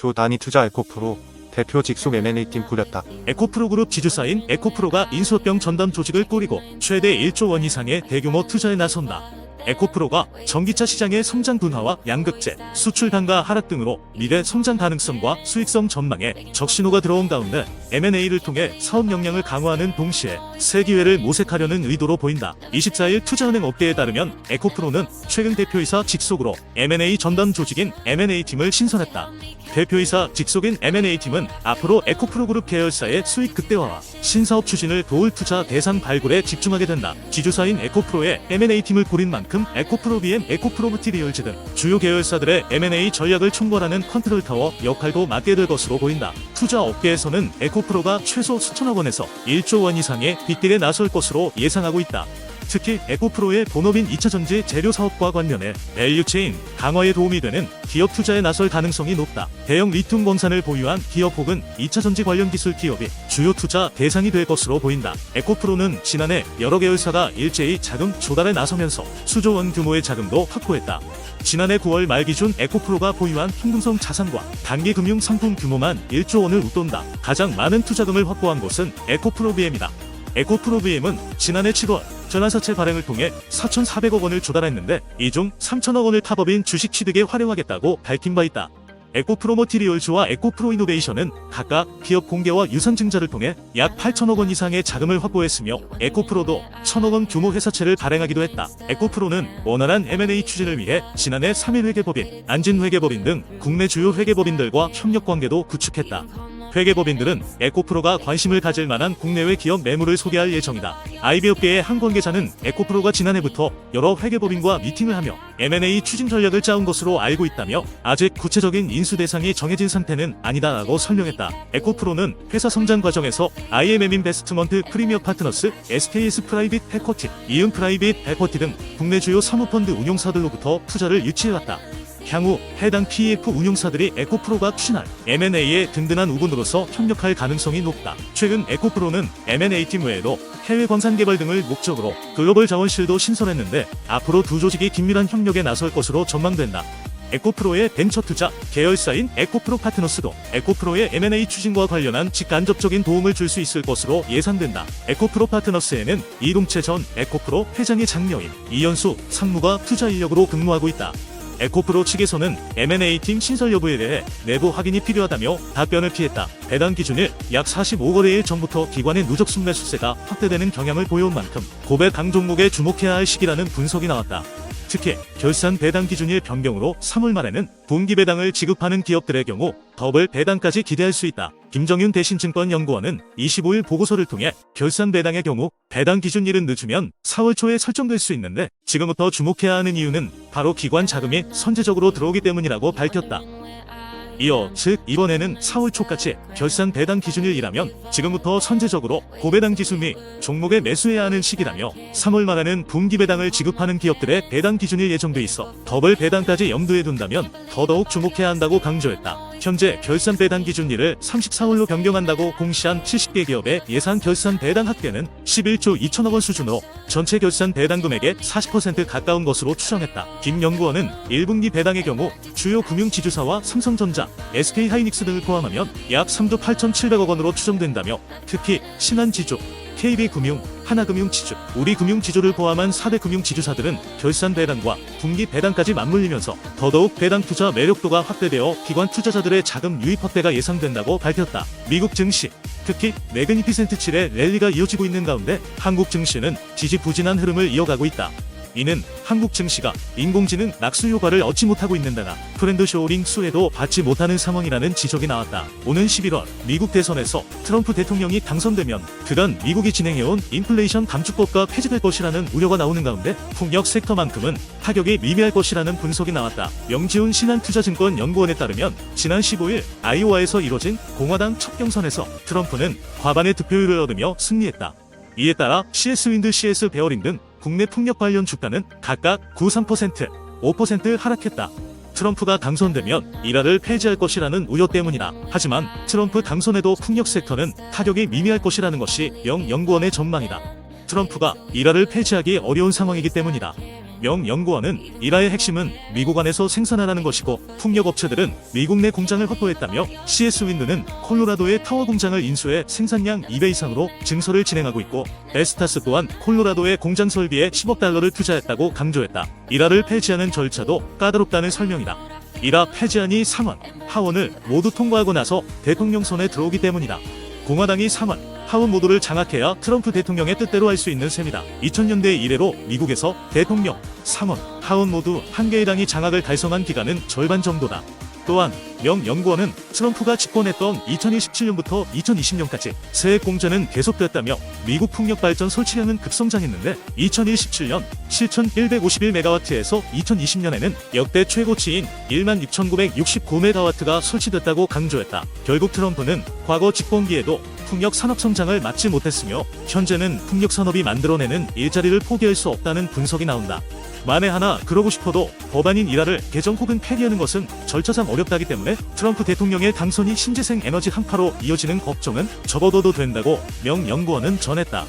주 단위 투자 에코프로 대표 직속 M&A팀 꾸렸다. 에코프로 그룹 지주사인 에코프로가 인수합병 전담 조직을 꾸리고 최대 1조 원 이상의 대규모 투자에 나선다. 에코프로가 전기차 시장의 성장 둔화와 양극재, 수출 단가 하락 등으로 미래 성장 가능성과 수익성 전망에 적신호가 들어온 가운데 M&A를 통해 사업 역량을 강화하는 동시에 새 기회를 모색하려는 의도로 보인다. 24일 투자은행 업계에 따르면 에코프로는 최근 대표이사 직속으로 M&A 전담 조직인 M&A팀을 신설했다. 대표이사 직속인 M&A팀은 앞으로 에코프로 그룹 계열사의 수익 극대화와 신사업 추진을 도울 투자 대상 발굴에 집중하게 된다. 지주사인 에코프로의 M&A팀을 꾸린 만큼 에코프로 BM, 에코프로 머티리얼즈 등 주요 계열사들의 M&A 전략을 총괄하는 컨트롤 타워 역할도 맡게 될 것으로 보인다. 투자 업계에서는 에코프로가 최소 수천억 원에서 1조 원 이상의 빅딜에 나설 것으로 예상하고 있다. 특히 에코프로의 본업인 2차전지 재료 사업과 관련해 밸류체인 강화에 도움이 되는 기업 투자에 나설 가능성이 높다. 대형 리튬 광산을 보유한 기업 혹은 2차전지 관련 기술 기업이 주요 투자 대상이 될 것으로 보인다. 에코프로는 지난해 여러 계열사가 일제히 자금 조달에 나서면서 수조 원 규모의 자금도 확보했다. 지난해 9월 말 기준 에코프로가 보유한 현금성 자산과 단기 금융 상품 규모만 1조 원을 웃돈다. 가장 많은 투자금을 확보한 곳은 에코프로 BM이다. 에코프로 BM은 지난해 7월 전환사채 발행을 통해 4,400억 원을 조달했는데 이 중 3,000억 원을 타법인 주식 취득에 활용하겠다고 밝힌 바 있다. 에코프로 머티리얼즈와 에코프로 이노베이션은 각각 기업 공개와 유산 증자를 통해 약 8,000억 원 이상의 자금을 확보했으며 에코프로도 1,000억 원 규모 회사채를 발행하기도 했다. 에코프로는 원활한 M&A 추진을 위해 지난해 3일 회계법인, 안진회계법인 등 국내 주요 회계법인들과 협력 관계도 구축했다. 회계법인들은 에코프로가 관심을 가질 만한 국내외 기업 매물을 소개할 예정이다. IB업계의 한 관계자는 에코프로가 지난해부터 여러 회계법인과 미팅을 하며 M&A 추진 전략을 짜온 것으로 알고 있다며 아직 구체적인 인수 대상이 정해진 상태는 아니다라고 설명했다. 에코프로는 회사 성장 과정에서 IMM 인베스트먼트 프리미어 파트너스, SKS 프라이빗 에쿼티, 이은 프라이빗 에쿼티 등 국내 주요 사모펀드 운용사들로부터 투자를 유치해왔다. 향후 해당 PEF 운용사들이 에코프로가 추진할 M&A의 든든한 우군으로서 협력할 가능성이 높다. 최근 에코프로는 M&A팀 외에도 해외 광산 개발 등을 목적으로 글로벌 자원실도 신설했는데 앞으로 두 조직이 긴밀한 협력에 나설 것으로 전망된다. 에코프로의 벤처 투자 계열사인 에코프로 파트너스도 에코프로의 M&A 추진과 관련한 직간접적인 도움을 줄 수 있을 것으로 예상된다. 에코프로 파트너스에는 이동채 전 에코프로 회장의 장녀인 이연수 상무가 투자 인력으로 근무하고 있다. 에코프로 측에서는 M&A팀 신설 여부에 대해 내부 확인이 필요하다며 답변을 피했다. 배당 기준일 약 45거래일 전부터 기관의 누적 순매수세가 확대되는 경향을 보여온 만큼 고배 당 종목에 주목해야 할 시기라는 분석이 나왔다. 특히 결산 배당 기준일 변경으로 3월 말에는 분기 배당을 지급하는 기업들의 경우 더블 배당까지 기대할 수 있다. 김정윤 대신증권연구원은 25일 보고서를 통해 결산 배당의 경우 배당 기준일은 늦으면 4월 초에 설정될 수 있는데 지금부터 주목해야 하는 이유는 바로 기관 자금이 선제적으로 들어오기 때문이라고 밝혔다. 이어 즉 이번에는 4월 초까지 결산 배당 기준일이라면 지금부터 선제적으로 고배당 지수 및 종목에 매수해야 하는 시기라며 3월 말에는 분기 배당을 지급하는 기업들의 배당 기준일 예정돼 있어 더블 배당까지 염두에 둔다면 더더욱 주목해야 한다고 강조했다. 현재 결산 배당 기준일을 34월로 변경한다고 공시한 70개 기업의 예상 결산 배당 합계는 11조 2천억 원 수준으로 전체 결산 배당 금액의 40% 가까운 것으로 추정했다. 김 연구원은 1분기 배당의 경우 주요 금융지주사와 삼성전자, SK하이닉스 등을 포함하면 약 3조 8,700억 원으로 추정된다며 특히 신한지주, KB금융, 하나금융지주, 우리금융지주를 포함한 4대 금융지주사들은 결산 배당과 분기 배당까지 맞물리면서 더더욱 배당 투자 매력도가 확대되어 기관 투자자들의 자금 유입 확대가 예상된다고 밝혔다. 미국 증시, 특히 매그니피센트 7의 랠리가 이어지고 있는 가운데 한국 증시는 지지부진한 흐름을 이어가고 있다. 이는 한국 증시가 인공지능 낙수 효과를 얻지 못하고 있는 데다 트렌드 쇼링 수혜도 받지 못하는 상황이라는 지적이 나왔다. 오는 11월 미국 대선에서 트럼프 대통령이 당선되면 그간 미국이 진행해온 인플레이션 감축법과 폐지될 것이라는 우려가 나오는 가운데 풍력 섹터만큼은 타격이 미미할 것이라는 분석이 나왔다. 명지훈 신한투자증권 연구원에 따르면 지난 15일 아이오와에서 이뤄진 공화당 첫 경선에서 트럼프는 과반의 득표율을 얻으며 승리했다. 이에 따라 CS 윈드, CS 베어링 등 국내 풍력 관련 주가는 각각 9.3%, 5% 하락했다. 트럼프가 당선되면 이라를 폐지할 것이라는 우려 때문이다. 하지만 트럼프 당선에도 풍력 섹터는 타격이 미미할 것이라는 것이 영 연구원의 전망이다. 트럼프가 이라를 폐지하기 어려운 상황이기 때문이다. 명 연구원은 이라의 핵심은 미국 안에서 생산하라는 것이고 풍력업체들은 미국 내 공장을 확보했다며 CS 윈드는 콜로라도의 타워 공장을 인수해 생산량 2배 이상으로 증설을 진행하고 있고 베스타스 또한 콜로라도의 공장 설비에 10억 달러를 투자했다고 강조했다. 이라를 폐지하는 절차도 까다롭다는 설명이다. 이라 폐지안이 상원, 하원을 모두 통과하고 나서 대통령 손에 들어오기 때문이다. 공화당이 상원, 하원 모두를 장악해야 트럼프 대통령의 뜻대로 할 수 있는 셈이다. 2000년대 이래로 미국에서 대통령, 상원, 하원 모두 한 개의 당이 장악을 달성한 기간은 절반 정도다. 또한 명 연구원은 트럼프가 집권했던 2017년부터 2020년까지 세액 공제는 계속됐다며 미국 풍력 발전 설치량은 급성장했는데 2017년 실천 151메가와트에서 2020년에는 역대 최고치인 16,969메가와트가 설치됐다고 강조했다. 결국 트럼프는 과거 집권기에도 풍력 산업 성장을 막지 못했으며 현재는 풍력 산업이 만들어내는 일자리를 포기할 수 없다는 분석이 나온다. 만에 하나 그러고 싶어도 법안인 이라를 개정 혹은 폐기하는 것은 절차상 어렵다기 때문에 트럼프 대통령의 당선이 신재생 에너지 한파로 이어지는 걱정은 접어둬도 된다고 명 연구원은 전했다.